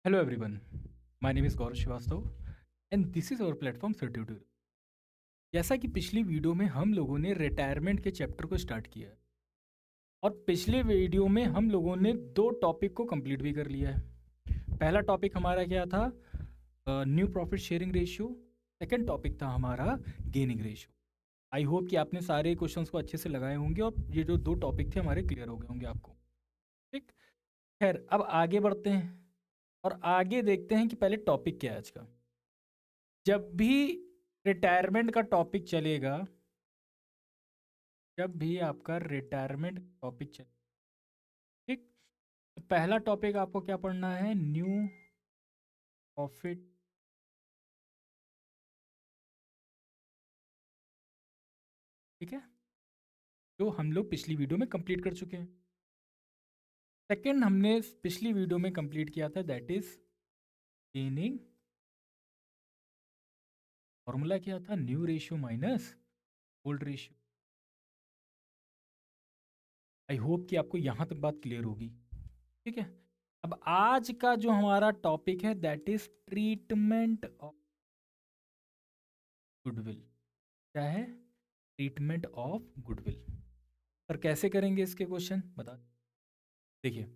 Hello everyone, my name is Gaurav Srivastava and this is our platform Certitude। जैसा कि पिछली video में हम लोगों ने रिटायरमेंट के चैप्टर को स्टार्ट किया है और पिछले वीडियो में हम लोगों ने दो टॉपिक को कंप्लीट भी कर लिया है। पहला टॉपिक हमारा क्या था? New profit sharing ratio. Second topic था हमारा गेनिंग रेशियो। आई होप कि आपने सारे क्वेश्चंस को अच्छे से लगाए होंगे और ये जो दो टॉपिक थे हमारे क्लियर हो गए होंगे आपको। ठीक, खैर अब आगे बढ़ते हैं और आगे देखते हैं कि पहले टॉपिक क्या है आज का। जब भी रिटायरमेंट का टॉपिक चलेगा, जब भी आपका रिटायरमेंट टॉपिक चले, ठीक, तो पहला टॉपिक आपको क्या पढ़ना है? New profit. ठीक है, जो हम लोग पिछली वीडियो में कंप्लीट कर चुके हैं। सेकंड हमने पिछली वीडियो में कंप्लीट किया था, दैट इज गेनिंग। फॉर्मूला क्या था? New ratio minus old ratio. I hope कि आपको यहां तक बात क्लियर होगी। ठीक है, अब आज का जो हमारा टॉपिक है that is treatment of goodwill. क्या है? Treatment of goodwill. पर कैसे करेंगे इसके क्वेश्चन बता। देखिए,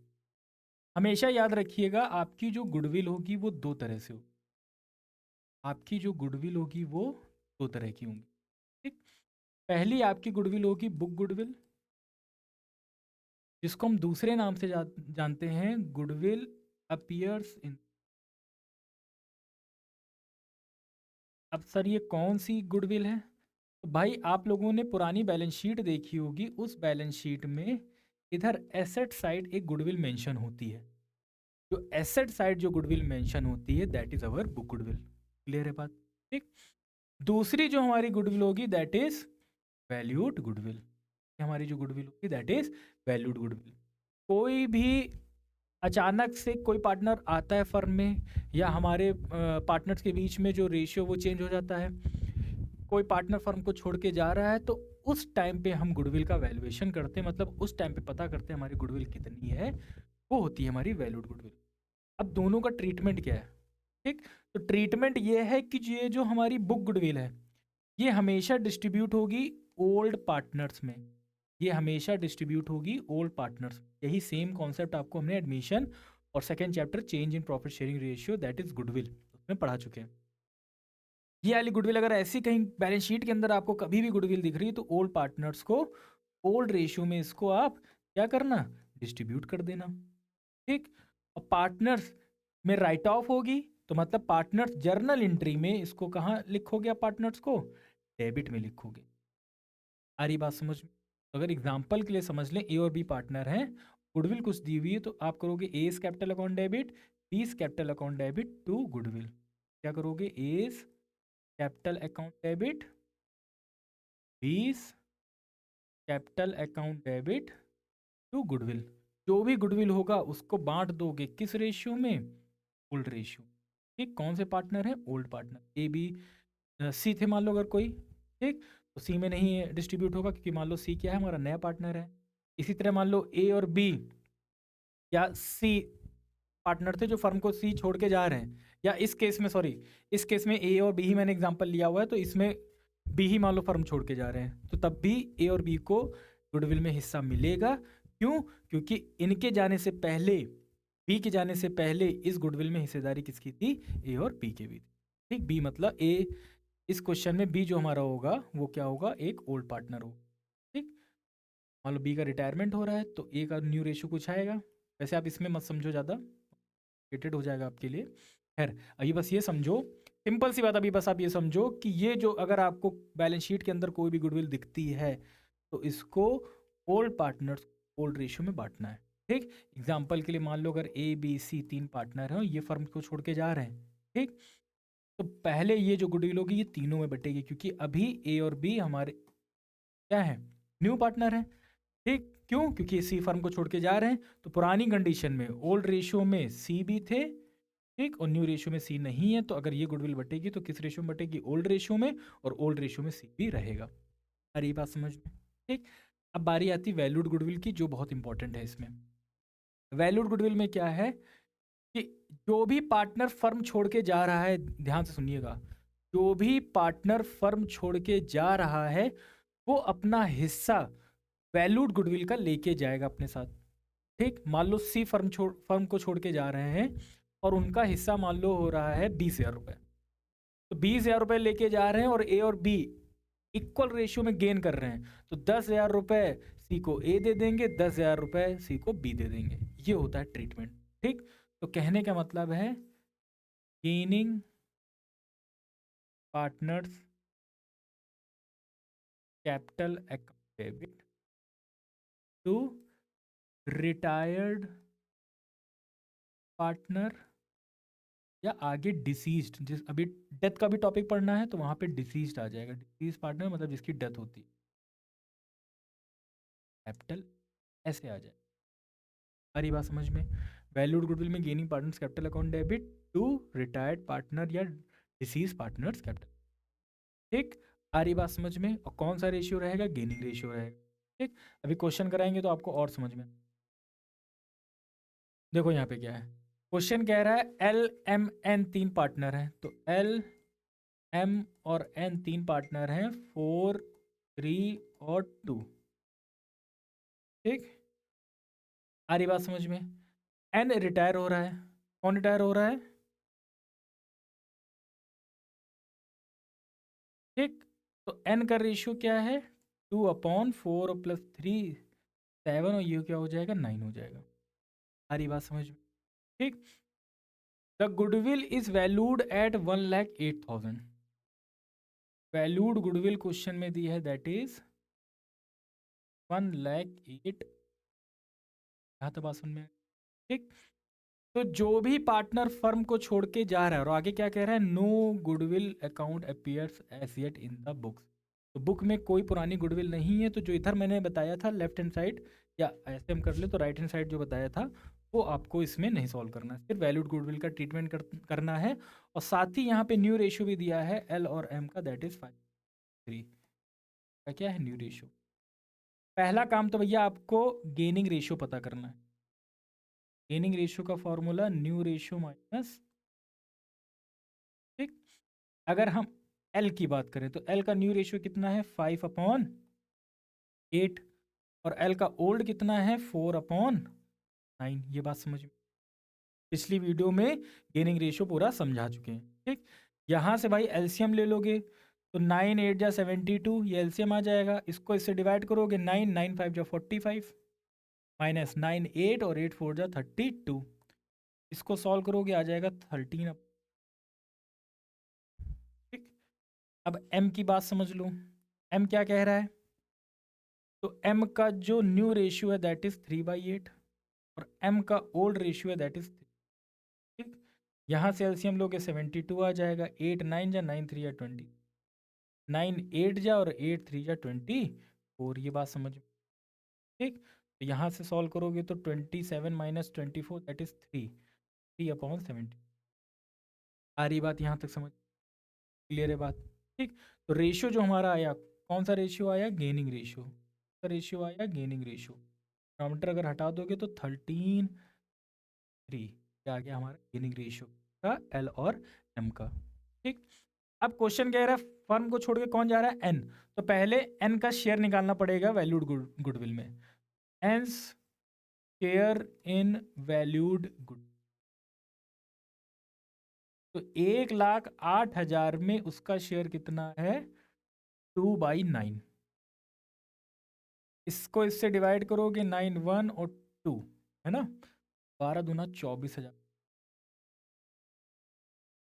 हमेशा याद रखिएगा आपकी जो गुडविल होगी वो दो तरह से होगी। आपकी जो गुडविल होगी वो दो तरह की होंगी। ठीक, पहली आपकी गुडविल होगी बुक गुडविल, जिसको हम दूसरे नाम से जानते हैं गुडविल अपीयर्स इन। अब सर ये कौन सी गुडविल है? तो भाई आप लोगों ने पुरानी बैलेंस शीट देखी होगी, उस बैलेंस शीट में इधर एसेट साइड एक गुडविल मेंशन होती है। जो एसेट साइड जो गुडविल मेंशन होती है that is our book goodwill. Clear है बात? ठीक, दूसरी जो हमारी गुडविल होगी दैट इज वैल्यूड गुडविल। हमारी जो गुडविल होगी दैट इज वैल्यूड गुडविल। कोई भी अचानक से कोई पार्टनर आता है फर्म में, या हमारे पार्टनर्स के बीच में जो रेशियो वो चेंज हो जाता है, कोई पार्टनर फर्म को छोड़ के जा रहा है, तो उस टाइम पे हम गुडविल का वैल्यूएशन करते हैं, मतलब उस टाइम पे पता करते हैं हमारी गुडविल कितनी है। वो होती है हमारी वैल्यूड गुडविल। अब दोनों का ट्रीटमेंट क्या है? ठीक, तो ट्रीटमेंट ये है कि ये जो हमारी बुक गुडविल है ये हमेशा डिस्ट्रीब्यूट होगी ओल्ड पार्टनर्स में। ये हमेशा डिस्ट्रीब्यूट होगी ओल्ड पार्टनर्स। यही सेम कॉन्सेप्ट आपको हमने एडमिशन और second chapter change in profit sharing ratio that is goodwill उसमें पढ़ा चुके हैं। ये वाली गुडविल अगर ऐसी कहीं बैलेंस शीट के अंदर आपको कभी भी गुडविल दिख रही है तो ओल्ड पार्टनर्स को ओल्ड रेशियो में इसको आप क्या करना? डिस्ट्रीब्यूट कर देना। ठीक, और पार्टनर्स में राइट ऑफ होगी तो मतलब पार्टनर्स जर्नल एंट्री में इसको कहाँ लिखोगे? आप पार्टनर्स को डेबिट में लिखोगे। आ रही बात समझ में? तो अगर एग्जांपल के लिए समझ लें, ए और बी पार्टनर हैं, गुडविल कुछ दी हुई है, तो आप करोगे A's capital account debit, B's capital account debit to goodwill. क्या करोगे? A's capital account debit, B's capital account debit to goodwill. जो भी गुडविल होगा उसको बांट दोगे किस रेशियो में? Old ratio. ठीक, कौन से पार्टनर है? Old partner. A B C थे मान लो अगर कोई, ठीक, तो सी में नहीं डिस्ट्रीब्यूट होगा क्योंकि मान लो सी क्या है? हमारा नया पार्टनर है। इसी तरह मान लो ए और बी या सी पार्टनर थे जो फर्म को सी छोड़ के जा रहे हैं, या इस केस में सॉरी, इस केस में ए और बी ही मैंने एग्जांपल लिया हुआ है, तो इसमें बी ही मान लो फर्म छोड़ के जा रहे हैं, तो तब भी ए और बी को गुडविल में हिस्सा मिलेगा। क्यों? क्योंकि इनके जाने से पहले, बी के जाने से पहले इस गुडविल में हिस्सेदारी किसकी थी? ए और बी के भी थी। ठीक, बी मतलब ए, इस क्वेश्चन में बी जो हमारा होगा वो क्या होगा? एक ओल्ड पार्टनर होगा। ठीक, मान लो बी का रिटायरमेंट हो रहा है तो ए का न्यू रेशियो कुछ आएगा। वैसे आप इसमें मत समझो ज़्यादा, कॉम्प्लिकेटेड हो जाएगा आपके लिए। खैर अभी बस ये समझो, सिंपल सी बात, अभी बस आप ये समझो कि ये जो अगर आपको बैलेंस शीट के अंदर कोई भी गुडविल दिखती है तो इसको ओल्ड पार्टनर्स ओल्ड रेशियो में बांटना है। ठीक, एग्जाम्पल के लिए मान लो अगर ए बी सी तीन पार्टनर हैं, ये फर्म को छोड़ के जा रहे हैं, ठीक, तो पहले ये जो गुडविल होगी ये तीनों में बटेगी क्योंकि अभी ए और बी हमारे क्या है? न्यू पार्टनर है। ठीक, क्यों? क्योंकि सी फर्म को छोड़ के जा रहे हैं, तो पुरानी कंडीशन में ओल्ड रेशियो में सी भी थे, ठीक, और न्यू रेशियो में सी नहीं है, तो अगर ये गुडविल बटेगी तो किस रेशियो में बटेगी? ओल्ड रेशियो में, और ओल्ड रेशियो में सी भी रहेगा। अरे ये बात समझ में? ठीक, अब बारी आती वैल्यूड गुडविल की, जो बहुत इंपॉर्टेंट है इसमें। वैल्यूड गुडविल में क्या है कि जो भी पार्टनर फर्म छोड़ के जा रहा है, ध्यान से सुनिएगा, जो भी पार्टनर फर्म छोड़ के जा रहा है वो अपना हिस्सा वैल्यूड गुडविल का लेके जाएगा अपने साथ। ठीक, मान लो सी फर्म को छोड़ के जा रहे हैं और उनका हिस्सा मान लो हो रहा है 20,000 रुपये। तो 20,000 रुपये लेके जा रहे हैं और ए और बी इक्वल रेशियो में गेन कर रहे हैं, तो 10,000 रुपये सी को ए दे देंगे, 10,000 रुपये सी को बी दे देंगे। ये होता है ट्रीटमेंट। ठीक, तो कहने का मतलब है gaining partners capital account debit to retired partner, या आगे डिसीज्ड, जिस अभी डेथ का भी टॉपिक पढ़ना है तो वहां पे डिसीज्ड आ जाएगा। डिसीज पार्टनर मतलब जिसकी डेथ होती है, कैपिटल ऐसे आ जाए। सारी बात समझ में? वैल्यूड गुडविल में gaining partners capital account debit to retired partner या डिसीज पार्टनर्स कैपिटल। ठीक, सारी बात समझ में? और कौन सा रेशियो रहेगा? गेनिंग रेशियो रहेगा। ठीक, अभी क्वेश्चन कराएंगे तो आपको और समझ में। देखो यहाँ पे क्या है, क्वेश्चन कह रहा है एल एम एन तीन पार्टनर हैं, तो एल एम और एन तीन पार्टनर हैं, 4, 3 और 2। ठीक, आ रही बात समझ में? एन रिटायर हो रहा है, कौन रिटायर हो रहा है? ठीक, तो एन का रेशियो क्या है? 2/4 प्लस 3 7, और ये क्या हो जाएगा? 9 हो जाएगा। आ रही बात समझ में? ठीक, the goodwill is valued at 1,08,000। Valued goodwill question में दी है दैट इज 1,08,000। यहाँ तो बात सुन में? ठीक, तो जो भी पार्टनर फर्म को छोड़ के जा रहा है, और आगे क्या कह रहा है? No goodwill account appears as yet in the books. तो बुक में कोई पुरानी गुडविल नहीं है। तो जो इधर मैंने बताया था लेफ्ट हैंड साइड, या ऐसे हम कर ले तो राइट हैंड साइड जो बताया था, वो आपको इसमें नहीं सॉल्व करना है, सिर्फ वैल्यूड गुडविल का ट्रीटमेंट करना है। और साथ ही यहाँ पे न्यू रेशियो भी दिया है एल और एम का, दैट इज 5:3 का। क्या है? New ratio. पहला काम तो भैया आपको गेनिंग रेशियो पता करना है। गेनिंग रेशियो का फॉर्मूला न्यू रेशियो माइनस, ठीक, अगर हम एल की बात करें तो एल का न्यू रेशियो कितना है? 5/8। और एल का ओल्ड कितना है? 4/9। ये बात समझ में? पिछली वीडियो में गेनिंग रेशियो पूरा समझा चुके हैं। ठीक, यहाँ से भाई एलसीएम ले लोगे तो 9 8 जा 72, ये एलसीएम आ जाएगा। इसको इससे डिवाइड करोगे, 9 9 5 जा 45, माइनस 9 8 और 8 4 जा 32। इसको सॉल्व करोगे आ जाएगा 13। ठीक, अब m की बात समझ लो। m क्या कह रहा है? तो m का जो न्यू रेशियो है दैट इज 3/8, और m का ओल्ड रेशियो है दैट इज 3। ठीक, यहाँ से एलसीएम लोगे 72 आ जाएगा। 8 9 जा 9 3 जा 20, 9 8 जा और 8 3 जा 24। ये बात समझ में? ठीक, तो यहाँ से सॉल्व करोगे तो 27 माइनस 24 दैट इज 3/70। आ रही बात यहाँ तक समझ? क्लियर है बात? ठीक, तो रेशियो जो हमारा आया, कौन सा रेशियो आया? गेनिंग रेशियो का रेशियो आया, गेनिंग रेशियो। डिनोमिनेटर अगर हटा दोगे तो 13/3 क्या आ गया हमारा? गेनिंग रेशियो का एल और एम का। ठीक, अब क्वेश्चन कह रहा है फर्म को छोड़ के कौन जा रहा है? एन। तो पहले एन का शेयर निकालना पड़ेगा वैल्यूड गुडविल में। एंस शेयर इन वैल्यूड गुड, तो 1,08,000 में उसका शेयर कितना है? 2/9। इसको इससे डिवाइड करोगे, 9 1 और 2 है ना, 12 दूना 24,000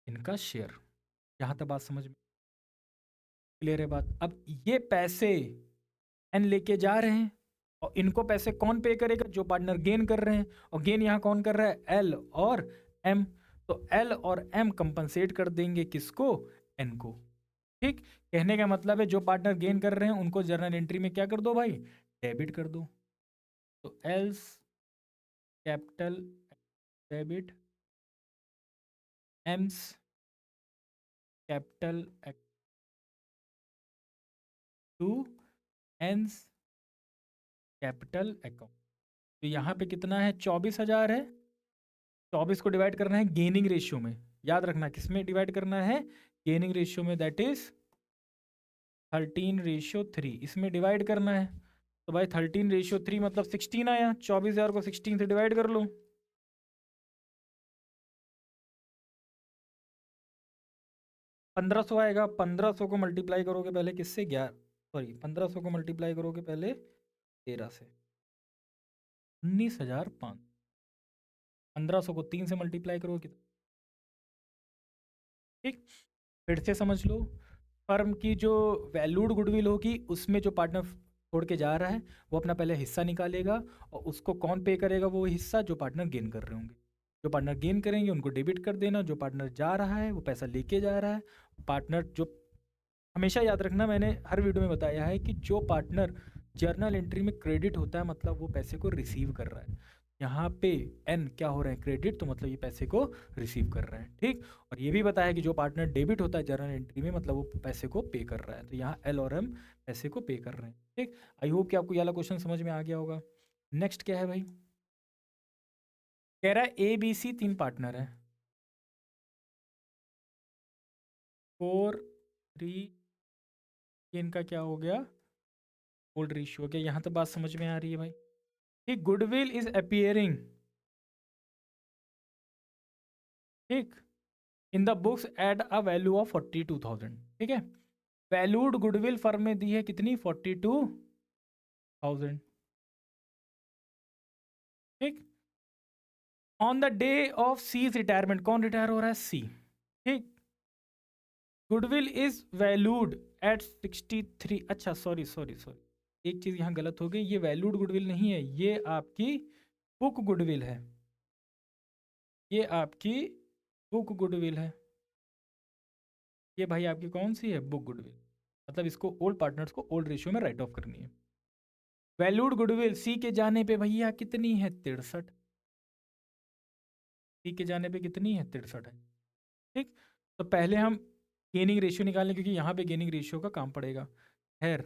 इनका शेयर। यहाँ तक बात समझ में क्लियर है बात? अब ये पैसे एन लेके जा रहे हैं, और इनको पैसे कौन पे करेगा? जो पार्टनर गेन कर रहे हैं, और गेन यहाँ कौन कर रहा है? एल और एम। तो एल और एम कंपनसेट कर देंगे किसको? एन को। ठीक, कहने का मतलब है जो पार्टनर गेन कर रहे हैं उनको जर्नल एंट्री में क्या कर दो भाई? डेबिट कर दो। तो L's capital debit, M's capital to N's capital account. तो यहाँ पे कितना है? 24,000 है, 24 को डिवाइड करना है गेनिंग रेशियो में, याद रखना किस में डिवाइड करना है, गेनिंग रेशियो में, दैट इज 13:3, इसमें डिवाइड करना है। तो भाई 13:3 मतलब 16 आया, 24,000 को 16 से डिवाइड कर लो, 1500 आएगा। 1500 को मल्टीप्लाई करोगे पहले किससे, 11, सॉरी 1500 को मल्टीप्लाई करोगे पहले 13 से, 19,500। 1500 को 3 से मल्टीप्लाई करोगे, ठीक। फिर से समझ लो, फर्म की जो वैल्यूड गुडविल होगी उसमें जो पार्टनर छोड़ के जा रहा है वो अपना पहले हिस्सा निकालेगा, और उसको कौन पे करेगा, वो हिस्सा जो पार्टनर गेन कर रहे होंगे। जो पार्टनर गेन करेंगे उनको डेबिट कर देना, जो पार्टनर जा रहा है वो पैसा लेके जा रहा है। पार्टनर जो, हमेशा याद रखना, मैंने हर वीडियो में बताया है कि जो पार्टनर जर्नल एंट्री में क्रेडिट होता है मतलब वो पैसे को रिसीव कर रहा है। यहाँ पे एन क्या हो रहा है, क्रेडिट, तो मतलब ये पैसे को रिसीव कर रहा है, ठीक। और ये भी बताया कि जो पार्टनर डेबिट होता है जर्नल एंट्री में मतलब वो पैसे को पे कर रहा है, तो यहाँ एल और एम पैसे को पे कर रहे हैं, ठीक। आई होप कि आपको ये वाला क्वेश्चन समझ में आ गया होगा। नेक्स्ट क्या है भाई, कह रहा है ए बी सी 3 पार्टनर है, 4:3, इनका क्या हो गया, ओल्ड रेशियो हो गया। यहाँ तो बात समझ में आ रही है भाई, ठीक। गुडविल इज अपियरिंग, ठीक, इन the books at a value of 42,000, ठीक है। वैल्यूड गुडविल फर्म में दी है कितनी, 42,000, ठीक। On the day of C retirement, कौन रिटायर हो रहा है, सी, ठीक। गुडविल इज वैल्यूड एट 63, अच्छा सॉरी सॉरी सॉरी, एक चीज यहाँ गलत हो गई, ये वैल्यूड गुडविल नहीं है, ये आपकी बुक गुडविल है, ये आपकी बुक गुडविल है, ये भाई आपकी कौन सी है, बुक गुडविल, मतलब इसको ओल्ड पार्टनर्स को ओल्ड रेशियो में राइट ऑफ करनी है। वैल्यूड गुडविल सी के जाने पे भैया कितनी है, 63, सी के जाने पे कितनी है, 63 है, ठीक। तो पहले हम गेनिंग रेशियो निकालें क्योंकि यहाँ पे गेनिंग रेशियो का काम पड़ेगा। खैर,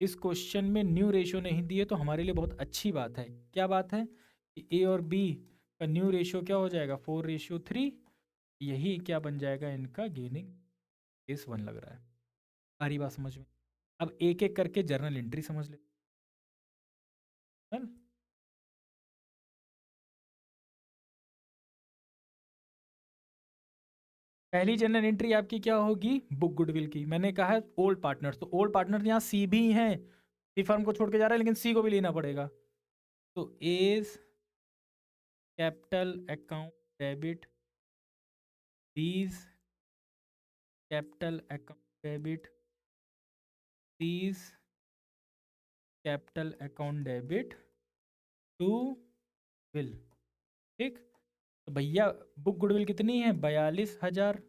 इस क्वेश्चन में न्यू रेशियो नहीं दिए तो हमारे लिए बहुत अच्छी बात है। क्या बात है कि ए और बी का न्यू रेशियो क्या हो जाएगा, 4:3, यही क्या बन जाएगा इनका गेनिंग केस 1 लग रहा है। सारी बात समझ में, अब एक एक करके जर्नल एंट्री समझ ले, चल। पहली जर्नल एंट्री आपकी क्या होगी, बुक गुडविल की, मैंने कहा है ओल्ड पार्टनर्स, तो ओल्ड पार्टनर यहाँ सी भी हैं, सी फर्म को छोड़ के जा रहा है लेकिन सी को भी लेना पड़ेगा, तो A's capital account debit, B's capital account debit, C's capital account debit to will, ठीक। तो भैया बुक गुडविल कितनी है, 42,000,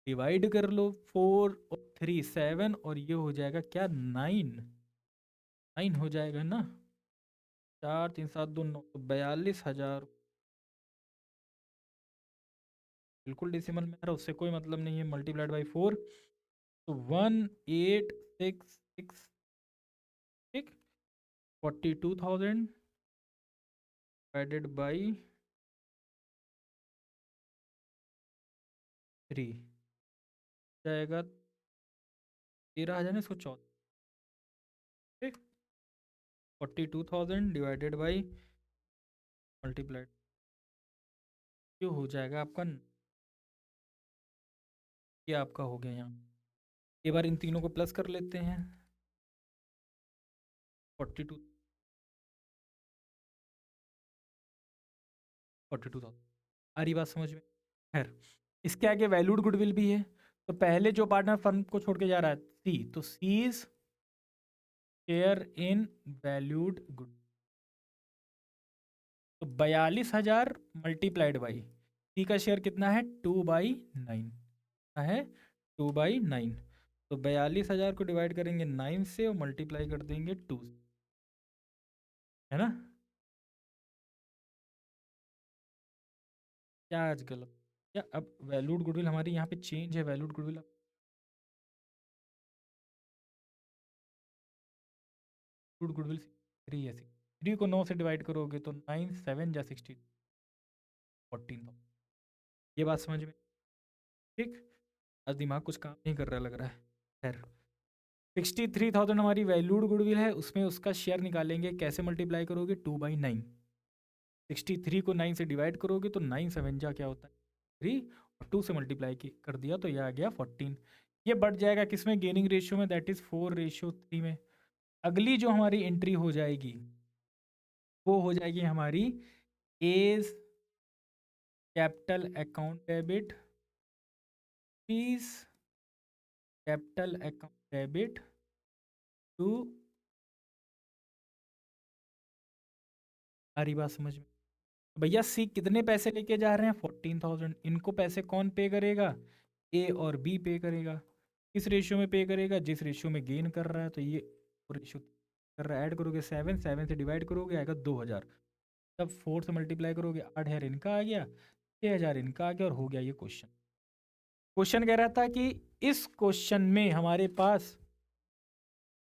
डिवाइड कर लो 4 और 3 7, और ये हो जाएगा क्या, 9 हो जाएगा ना, 4 3 7 2 9, तो 42,000, बिल्कुल डेसिमल में आ रहा, उससे कोई मतलब नहीं है, मल्टीप्लाइड बाई 4, तो 1866, ठीक। 42,000 डिवाइडेड बाई 3 जाएगा 13,000 इसको 14, ठीक। 42,000 डिवाइडेड बाई मल्टीप्लाइड, ये हो जाएगा आपका, ये आपका हो गया यहाँ। एक बार इन तीनों को प्लस कर लेते हैं, 42,000। आ रही बात समझ में, खैर इसके आगे वैल्यूड गुडविल भी है, तो पहले जो पार्टनर फर्म को छोड़ के जा रहा है सी, तो C's share in valued good, तो 42,000 मल्टीप्लाइड बाई सी का शेयर कितना है, 2/9 है, 2/9, तो 42,000 को डिवाइड करेंगे 9 से और मल्टीप्लाई कर देंगे 2 से, है ना। क्या आज गलत, क्या अब वैल्यूड गुडविल हमारी यहाँ पे चेंज है, वैल्यूड गुडविल, गुडविल 3 है, 3 को 9 से डिवाइड करोगे तो 9 7 जा 60, 14,000। ये बात समझ में? ठीक। आज दिमाग कुछ काम नहीं कर रहा लग रहा है। खैर, 63,000 हमारी वैल्यूड गुडविल है, उसमें उसका शेयर निकालेंगे। कैसे मल्टीप्लाई करोगे? 2/9। 63 को 9 से डिवाइड करोगे तो 9 7 जा क्या होता है 3, और 2 से मल्टीप्लाई कर दिया तो ये आ गया 14। ये बढ़ जाएगा किसमें? गेनिंग रेशियो में, दैट इज 4:3 में। अगली जो हमारी एंट्री हो जाएगी वो हो जाएगी हमारी A's capital account debit, B's capital account debit to. हमारी बात समझ में? भैया सी कितने पैसे लेके जा रहे हैं? 14,000। इनको पैसे कौन पे करेगा? ए और बी पे करेगा। किस रेशियो में पे करेगा? जिस रेशियो में गेन कर रहा है। तो ये रेशियो कर रहा है, ऐड करोगे 7, 7 से डिवाइड करोगे आएगा 2,000। तब 4 से मल्टीप्लाई करोगे 8,000 इनका आ गया, 6,000 इनका आ गया, और हो गया ये क्वेश्चन। क्वेश्चन कह रहा था कि इस क्वेश्चन में हमारे पास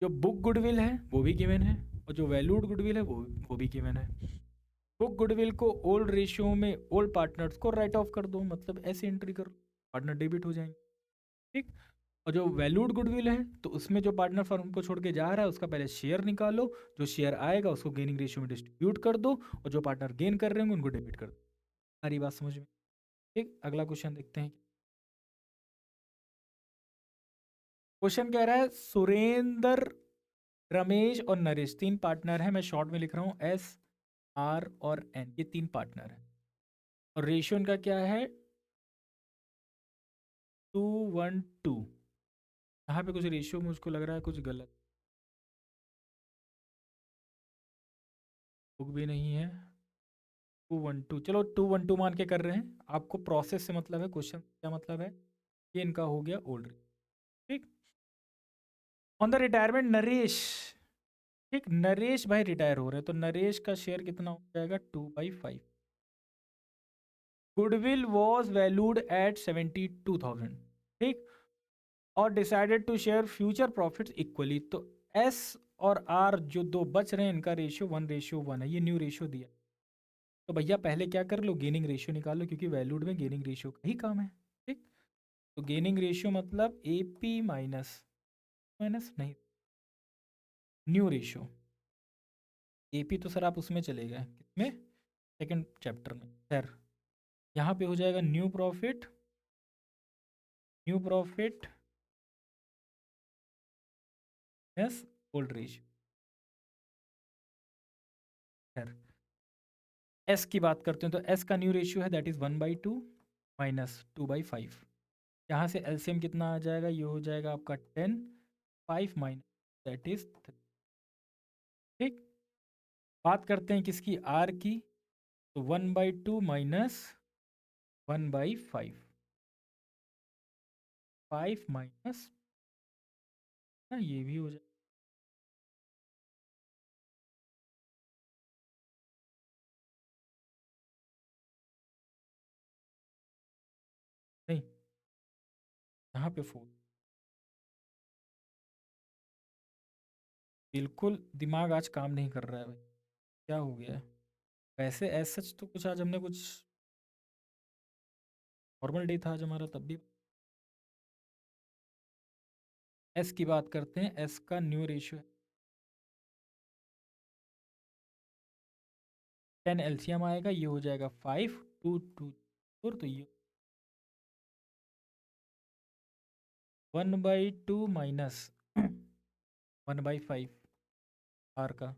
जो बुक गुडविल है वो भी गिवन है, और जो वैल्यूड गुडविल है वो भी गिवन है। बुक गुडविल को ओल्ड रेशियो में ओल्ड पार्टनर्स को राइट ऑफ कर दो, मतलब ऐसे एंट्री करो, पार्टनर डेबिट हो जाएंगे। ठीक। और जो वैल्यूड गुडविल है तो उसमें जो पार्टनर फर्म को छोड़ के जा रहा है उसका पहले शेयर निकालो, जो शेयर आएगा उसको गेनिंग रेशियो में डिस्ट्रीब्यूट कर दो, और जो पार्टनर गेन कर रहे होंगे उनको डेबिट कर दो। सारी बात समझ में? ठीक। अगला क्वेश्चन देखते हैं। क्वेश्चन कह रहा है सुरेंद्र, रमेश और नरेश 3 पार्टनर है। मैं शॉर्ट में लिख रहा हूँ एस, आर और एन, ये 3 पार्टनर है। और रेशियो इनका क्या है? 2:1:2। यहाँ पे कुछ रेशियो मुझको लग रहा है कुछ गलत, बुक भी नहीं है। 2:1:2, चलो 2:1:2 मान के कर रहे हैं। आपको प्रोसेस से मतलब है, क्वेश्चन क्या मतलब है? ये इनका हो गया ओल्ड। ठीक। ऑन द रिटायरमेंट नरेश, ठीक, नरेश भाई रिटायर हो रहे हैं तो नरेश का शेयर कितना हो जाएगा? 2/5। Goodwill was valued at 72,000। ठीक। और decided to share future profits equally. तो एस और आर जो दो बच रहे हैं इनका रेशियो 1:1 है, ये न्यू रेशियो दिया। तो भैया पहले क्या कर लो? गेनिंग रेशियो निकालो, क्योंकि वैल्यूड में गेनिंग रेशियो का ही काम है। ठीक। तो गेनिंग रेशियो मतलब ए पी माइनस, माइनस नहीं, न्यू रेशियो। ए पी तो सर आप उसमें चले गए, किसमें? सेकंड चैप्टर में। खैर, यहाँ पे हो जाएगा new profit, new profit yes old ratio. खैर, एस की बात करते हैं तो एस का न्यू रेशियो है दैट इज़ 1/2 माइनस 2/5। यहाँ से एलसीएम कितना आ जाएगा? ये हो जाएगा आपका 10, 5 माइनस दैट इज 3। ठीक। बात करते हैं किसकी? आर की। तो 1/2 माइनस 1/5, 5 माइनस, ना ये भी हो जाए, नहीं, यहाँ पे 4। बिल्कुल दिमाग आज काम नहीं कर रहा है भाई, क्या हो गया है? वैसे एज सच तो कुछ आज हमने कुछ नॉर्मल डे था आज हमारा, तब भी एस की बात करते हैं। एस का न्यू रेशियो है 10, एलसीएम आएगा ये हो जाएगा 5, 2 2 4, तो ये 1/2 माइनस 1/5 आर का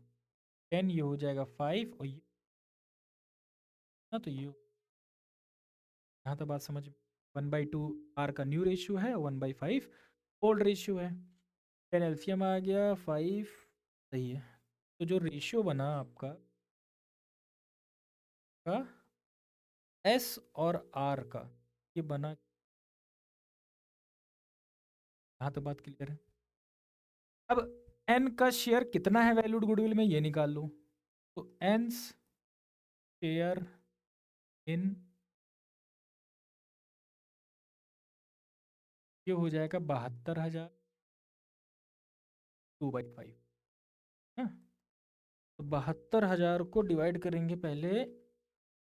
10, ये हो जाएगा 5, और ये ना, तो ये यहाँ तो बात समझ। 1/2 आर का न्यू रेशियो है, 1/5 ओल्ड रेशियो है। 10 एलसीएम आ गया 5, सही है। तो जो रेशियो बना आपका का एस और आर का, ये बना, यहाँ तो बात क्लियर है। अब एन का शेयर कितना है वैल्यूड गुडविल में, ये निकाल लो। तो एन शेयर इन, ये हो जाएगा 72,000, 2/5 है। तो 72,000 को डिवाइड करेंगे पहले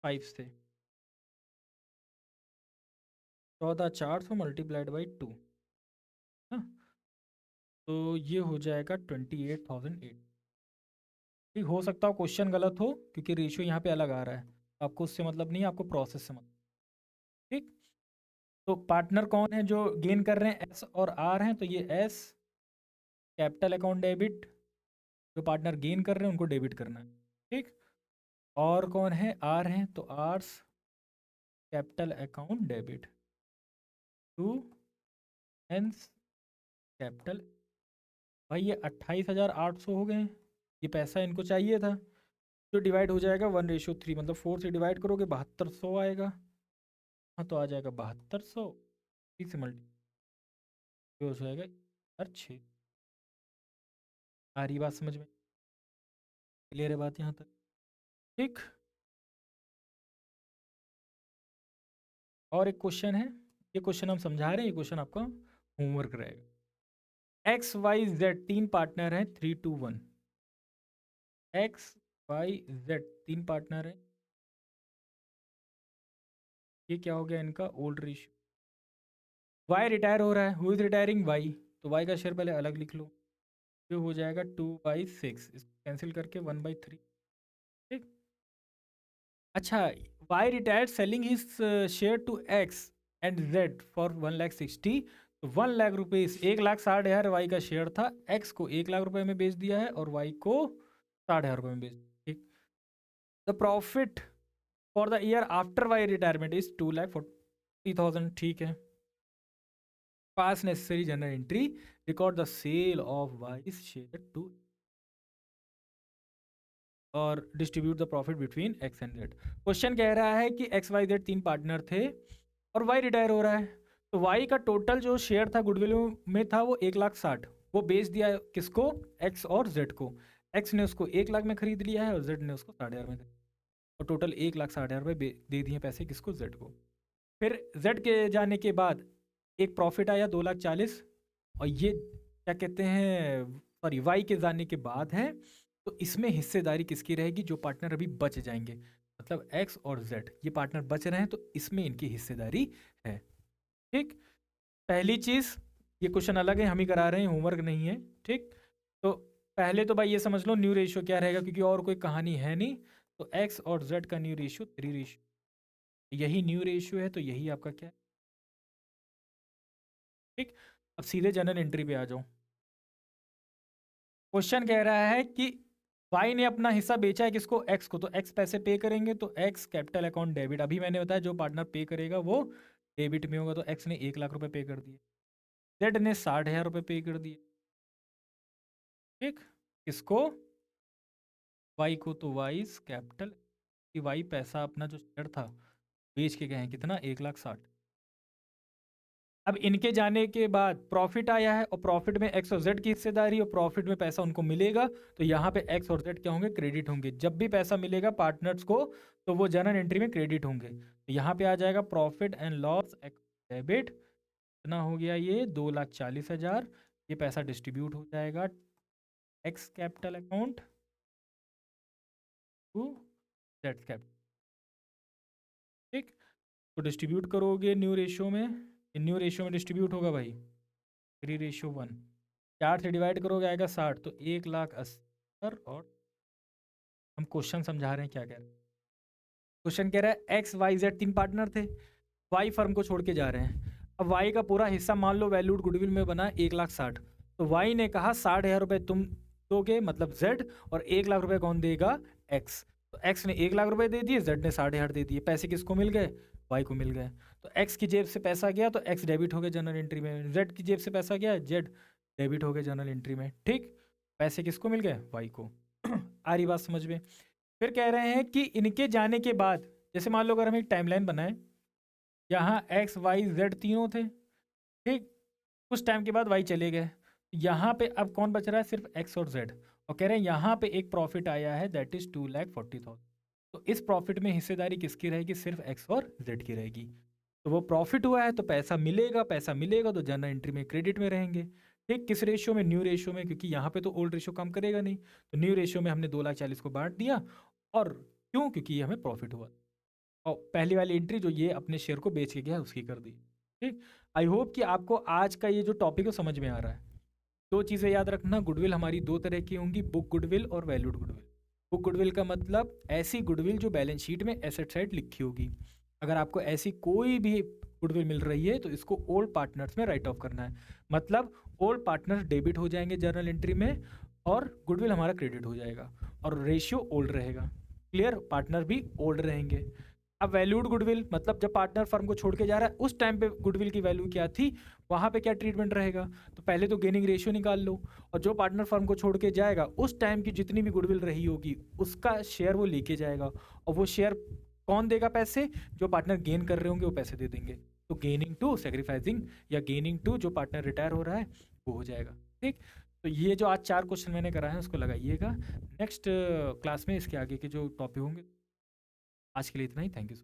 5 से, 14,400 मल्टीप्लाइड बाई 2 ना, तो ये हो जाएगा 28,008। ठीक, हो सकता हो क्वेश्चन गलत हो क्योंकि रेशियो यहाँ पे अलग आ रहा है। आपको उससे मतलब नहीं है, आपको प्रोसेस से मतलब। ठीक, तो पार्टनर कौन है जो गेन कर रहे हैं, एस और आर हैं, तो ये एस कैपिटल अकाउंट डेबिट, जो पार्टनर गेन कर रहे हैं उनको डेबिट करना है। ठीक, और कौन है, आर हैं, तो R's capital account debit to N's capital. भाई ये 28,800 हो गए हैं, ये पैसा इनको चाहिए था, जो डिवाइड हो जाएगा 1:3, मतलब 4 से डिवाइड करोगे 7200 आएगा। हाँ, तो आ जाएगा 7200, 3 से मल्टी हो जाएगा 6। आ रही बात समझ में, क्लियर है बात यहाँ तक? ठीक, और एक क्वेश्चन है, ये क्वेश्चन हम समझा रहे हैं, ये क्वेश्चन आपका होमवर्क रहेगा। एक्स वाई जेड तीन पार्टनर हैं, 3:1। एक्स वाई जेड तीन पार्टनर हैं, ये क्या हो गया इनका ओल्ड रेशियो। वाई रिटायर हो रहा है, हु इज रिटायरिंग, वाई, तो वाई का शेयर पहले अलग लिख लो, जो हो जाएगा 2/6, इसको कैंसिल करके 1/3। ठीक, अच्छा, Y retired selling his share to X and Z for 1,60,000, तो 1,00,000 रुपये, 1,60,000 वाई का शेयर था, एक्स को 1,00,000 रुपये में बेच दिया है और वाई को 60,000 रुपये में बेच दिया। ठीक, the profit for the year after Y retirement is 2,40,000। ठीक है, pass necessary journal entry, record the sale of Y share to और distribute the profit between X and Z. Question कह रहा है कि एक्स वाई जेड तीन partner थे और वाई रिटायर हो रहा है, तो वाई का टोटल जो शेयर था गुडविल में था वो 1,60,000, वो बेच दिया किसको, एक्स और जेड को। एक्स ने उसको 1,00,000 में खरीद लिया है और जेड ने उसको 60,000 में, और टोटल 1,60,000 रुपये दे दिए पैसे किसको, जेड को। फिर जेड के जाने के बाद एक प्रॉफिट आया 2,40,000, और ये क्या कहते हैं, सॉरी, वाई के जाने के बाद है, तो इसमें हिस्सेदारी किसकी रहेगी, जो पार्टनर अभी बच जाएंगे, मतलब एक्स और जेड ये पार्टनर बच रहे हैं, तो इसमें इनकी हिस्सेदारी है। ठीक, पहली चीज़, ये क्वेश्चन अलग है, हम ही करा रहे हैं, होमवर्क नहीं है। ठीक, तो पहले तो भाई ये समझ लो न्यू रेशियो क्या रहेगा, क्योंकि और कोई कहानी है नहीं, तो एक्स और जेड का न्यू रेशियो 3 रेशियो, यही न्यू रेशियो है, तो यही आपका क्या है। ठीक, अब सीधे जनरल एंट्री पे आ जाओ। क्वेश्चन कह रहा है कि वाई ने अपना हिस्सा बेचा है किसको, एक्स को, तो एक्स पैसे पे करेंगे, तो एक्स कैपिटल अकाउंट डेबिट, अभी मैंने बताया जो पार्टनर पे करेगा वो डेबिट में होगा, तो एक्स ने 1,00,000 रुपये पे कर दिए, जेड ने 60,000 रुपये पे कर दिए। ठीक, किसको, वाई को, तो वाइज कैपिटल कि वाई पैसा अपना जो शेयर था बेच के गए हैं कितना, 1,60,000। अब इनके जाने के बाद प्रॉफिट आया है, और प्रॉफिट में एक्स और जेड की हिस्सेदारी, और प्रॉफिट में पैसा उनको मिलेगा, तो यहाँ पे एक्स और जेड क्या होंगे, क्रेडिट होंगे। जब भी पैसा मिलेगा पार्टनर्स को तो वो जनरल एंट्री में क्रेडिट होंगे, तो यहाँ पे आ जाएगा प्रॉफिट एंड लॉस डेबिट, कितना हो गया ये 2,40,000, ये पैसा डिस्ट्रीब्यूट हो जाएगा X capital account to Z capital. ठीक, तो डिस्ट्रीब्यूट करोगे न्यू रेशियो में, न्यू रेशियो में डिस्ट्रीब्यूट होगा भाई 3:1, 4 से डिवाइड करोगे आएगा 60, तो 1,80,000। और हम क्वेश्चन समझा रहे हैं क्या कह रहे हैं। क्वेश्चन कह रहा है एक्स वाई जेड तीन पार्टनर थे, वाई फर्म को छोड़ के जा रहे हैं, अब वाई का पूरा हिस्सा मान लो वैल्यूड गुडविल में बना 1,60,000, तो वाई ने कहा 60,000 रुपये तुम दोगे, मतलब जेड, और 1,00,000 रुपये कौन देगा, एक्स। तो एक्स ने 1,00,000 रुपये दे दिए, जेड ने 60,000 दे दिए, पैसे किसको मिल गए, वाई को मिल गए। तो एक्स की जेब से पैसा गया तो एक्स डेबिट हो गया जनरल एंट्री में, जेड की जेब से पैसा गया, जेड डेबिट हो गया जनरल एंट्री में। ठीक, पैसे किसको मिल गए, वाई को। आ रही बात समझ में। फिर कह रहे हैं कि इनके जाने के बाद, जैसे मान लो अगर हम एक टाइमलाइन बनाएं, यहाँ एक्स वाई जेड तीनों थे, ठीक, कुछ टाइम के बाद वाई चले गए, यहाँ पे अब कौन बच रहा है, सिर्फ एक्स और जेड, और कह रहे हैं यहाँ पे एक प्रॉफिट आया है दैट इज 2,40,000, तो इस प्रॉफिट में हिस्सेदारी किसकी रहेगी, सिर्फ एक्स और जेड की रहेगी। तो वो प्रॉफिट हुआ है तो पैसा मिलेगा, पैसा मिलेगा तो जनरल एंट्री में क्रेडिट में रहेंगे। ठीक, किस रेशियो में, न्यू रेशियो में, क्योंकि यहाँ पे तो ओल्ड रेशियो काम करेगा नहीं, तो न्यू रेशियो में हमने 2,40,000 को बांट दिया, और क्यों, क्योंकि ये हमें प्रॉफिट हुआ, और पहली वाली एंट्री जो ये अपने शेयर को बेच के गया उसकी कर दी। ठीक। आई होप कि आपको आज का ये जो टॉपिक है समझ में आ रहा है। दो चीज़ें याद रखना, गुडविल हमारी दो तरह की होंगी, बुक गुडविल और वैल्यूड गुडविल। बुक गुडविल का मतलब ऐसी गुडविल जो बैलेंस शीट में एसेट साइड लिखी होगी। अगर आपको ऐसी कोई भी गुडविल मिल रही है तो इसको ओल्ड पार्टनर्स में राइट ऑफ करना है। मतलब ओल्ड पार्टनर्स डेबिट हो जाएंगे जर्नल एंट्री में और गुडविल हमारा क्रेडिट हो जाएगा और रेशियो ओल्ड रहेगा। क्लियर, पार्टनर भी ओल्ड रहेंगे। अब वैल्यूड गुडविल मतलब जब पार्टनर फर्म को छोड़ के जा रहा है उस टाइम पे गुडविल की वैल्यू क्या थी, वहाँ पे क्या ट्रीटमेंट रहेगा। तो पहले तो गेनिंग रेशियो निकाल लो और जो पार्टनर फर्म को छोड़ के जाएगा उस टाइम की जितनी भी गुडविल रही होगी उसका शेयर वो लेके जाएगा। और वो शेयर कौन देगा? पैसे जो पार्टनर गेन कर रहे होंगे वो पैसे दे देंगे। तो गेनिंग टू सेक्रीफाइसिंग या गेनिंग टू जो पार्टनर रिटायर हो रहा है वो हो जाएगा। ठीक। तो ये जो आज 4 क्वेश्चन मैंने कराए हैं उसको लगाइएगा। नेक्स्ट क्लास में इसके आगे के जो टॉपिक होंगे। आज के लिए इतना ही। Thank you.